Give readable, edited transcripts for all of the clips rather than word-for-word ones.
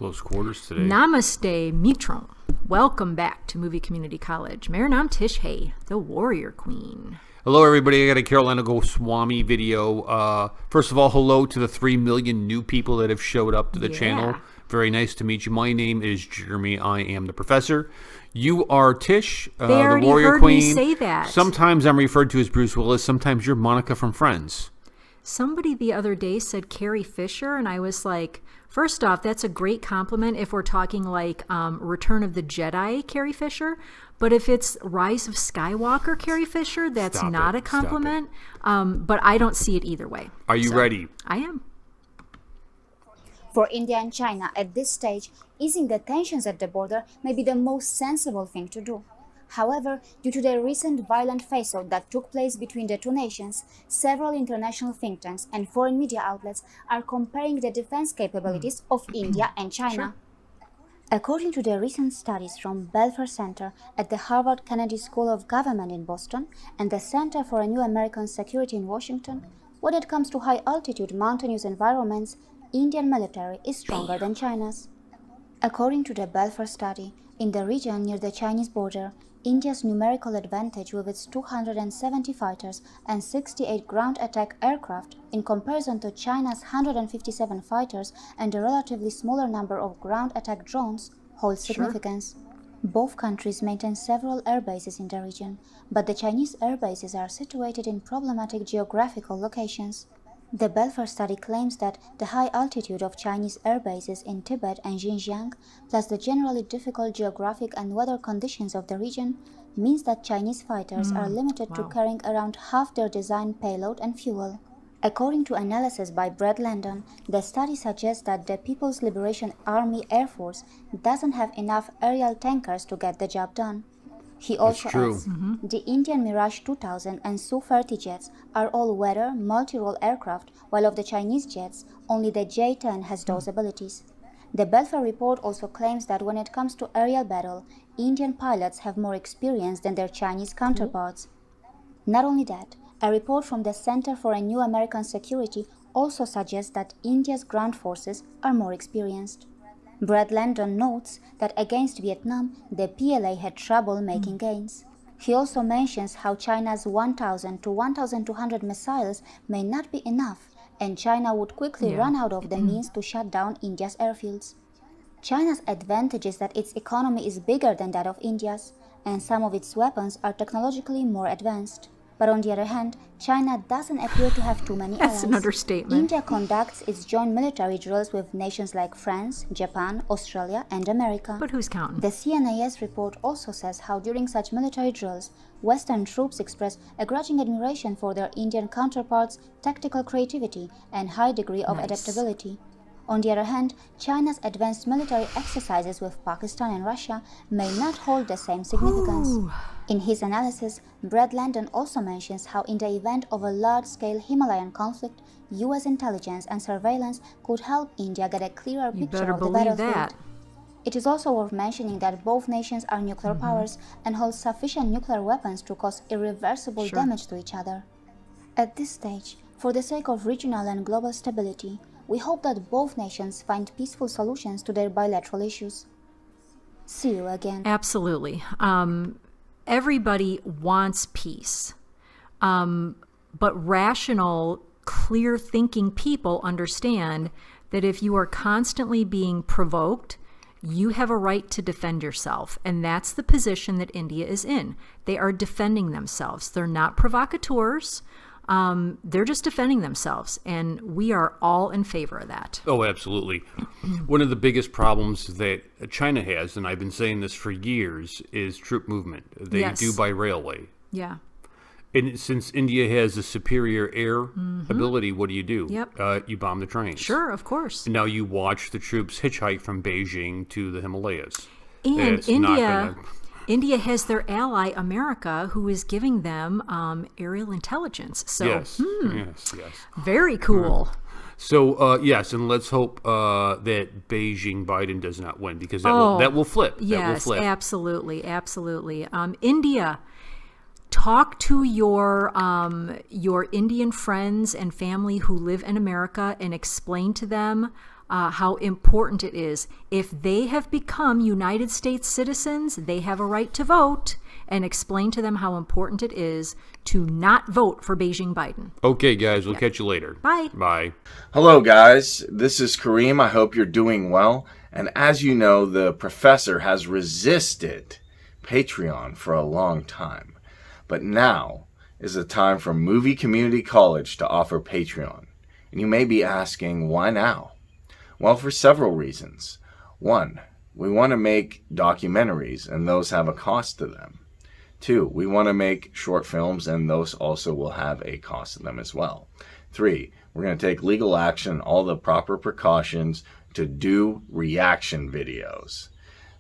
close quarters today. Namaste, Mitron. Welcome back to Movie Community College. Mer Nam Tish Hay, the Warrior Queen. Hello, everybody. I got a Karolina Goswami video. First of all, hello to the 3 million new people that have showed up to the channel. Very nice to meet you. My name is Jeremy. I am the professor. You are Tish, the Warrior Queen. Me say that. Sometimes I'm referred to as Bruce Willis. Sometimes you're Monica from Friends. Somebody the other day said Carrie Fisher, and I was like, first off, that's a great compliment if we're talking like Return of the Jedi Carrie Fisher. But if it's Rise of Skywalker Carrie Fisher, that's not a compliment. But I don't see it either way. Are you ready? I am. For India and China, at this stage, easing the tensions at the border may be the most sensible thing to do. However, due to the recent violent face-off that took place between the two nations, several international think tanks and foreign media outlets are comparing the defense capabilities of India and China. Sure. According to the recent studies from Belfer Center at the Harvard Kennedy School of Government in Boston and the Center for a New American Security in Washington, when it comes to high-altitude mountainous environments, Indian military is stronger than China's. According to the Belfer study, in the region near the Chinese border, India's numerical advantage with its 270 fighters and 68 ground attack aircraft in comparison to China's 157 fighters and a relatively smaller number of ground attack drones holds significance. Both countries maintain several air bases in the region, but the Chinese air bases are situated in problematic geographical locations. The Belfer study claims that the high altitude of Chinese air bases in Tibet and Xinjiang, plus the generally difficult geographic and weather conditions of the region, means that Chinese fighters are limited to carrying around half their design payload and fuel. According to analysis by Brad Landon, the study suggests that the People's Liberation Army Air Force doesn't have enough aerial tankers to get the job done. He also adds, the Indian Mirage 2000 and Su-30 jets are all weather, multi-role aircraft, while of the Chinese jets, only the J-10 has those abilities. The Belfer report also claims that when it comes to aerial battle, Indian pilots have more experience than their Chinese counterparts. Not only that, a report from the Center for a New American Security also suggests that India's ground forces are more experienced. Brad Landon notes that against Vietnam, the PLA had trouble making gains. He also mentions how China's 1,000 to 1,200 missiles may not be enough, and China would quickly run out of the means to shut down India's airfields. China's advantage is that its economy is bigger than that of India's, and some of its weapons are technologically more advanced. But on the other hand, China doesn't appear to have too many allies. That's an understatement. India conducts its joint military drills with nations like France, Japan, Australia, and America. But who's counting? The CNAS report also says how during such military drills, Western troops express a grudging admiration for their Indian counterparts' tactical creativity and high degree of adaptability. On the other hand, China's advanced military exercises with Pakistan and Russia may not hold the same significance. In his analysis, Brad Landon also mentions how in the event of a large-scale Himalayan conflict, U.S. intelligence and surveillance could help India get a clearer picture of the battlefield. It is also worth mentioning that both nations are nuclear powers and hold sufficient nuclear weapons to cause irreversible damage to each other. At this stage, for the sake of regional and global stability, we hope that both nations find peaceful solutions to their bilateral issues. See you again. Absolutely. Everybody wants peace. But rational, clear-thinking people understand that if you are constantly being provoked, you have a right to defend yourself. And that's the position that India is in. They are defending themselves. They're not provocateurs. They're just defending themselves, and we are all in favor of that. Oh, absolutely. One of the biggest problems that China has, and I've been saying this for years, is troop movement. They do by railway. Yeah. And since India has a superior air ability, what do? Yep. You bomb the trains. Sure, of course. And now you watch the troops hitchhike from Beijing to the Himalayas. And India has their ally, America, who is giving them aerial intelligence. So, yes. Very cool. So, yes, and let's hope that Beijing Biden does not win, because that will flip. Yes, absolutely. India, talk to your Indian friends and family who live in America and explain to them how important it is. If they have become United States citizens, they have a right to vote, and explain to them how important it is to not vote for Beijing Biden. Okay, guys, we'll catch you later. Bye. Bye. Hello, guys. This is Kareem. I hope you're doing well. And as you know, the professor has resisted Patreon for a long time. But now is the time for Movie Community College to offer Patreon. And you may be asking, why now? Well, for several reasons. One, we want to make documentaries, and those have a cost to them. Two, we want to make short films, and those also will have a cost to them as well. Three, we're going to take legal action, all the proper precautions to do reaction videos.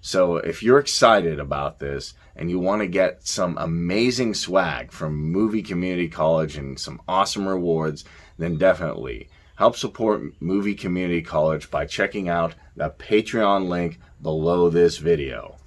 So if you're excited about this and you want to get some amazing swag from Movie Community College and some awesome rewards, then definitely help support Movie Community College by checking out the Patreon link below this video.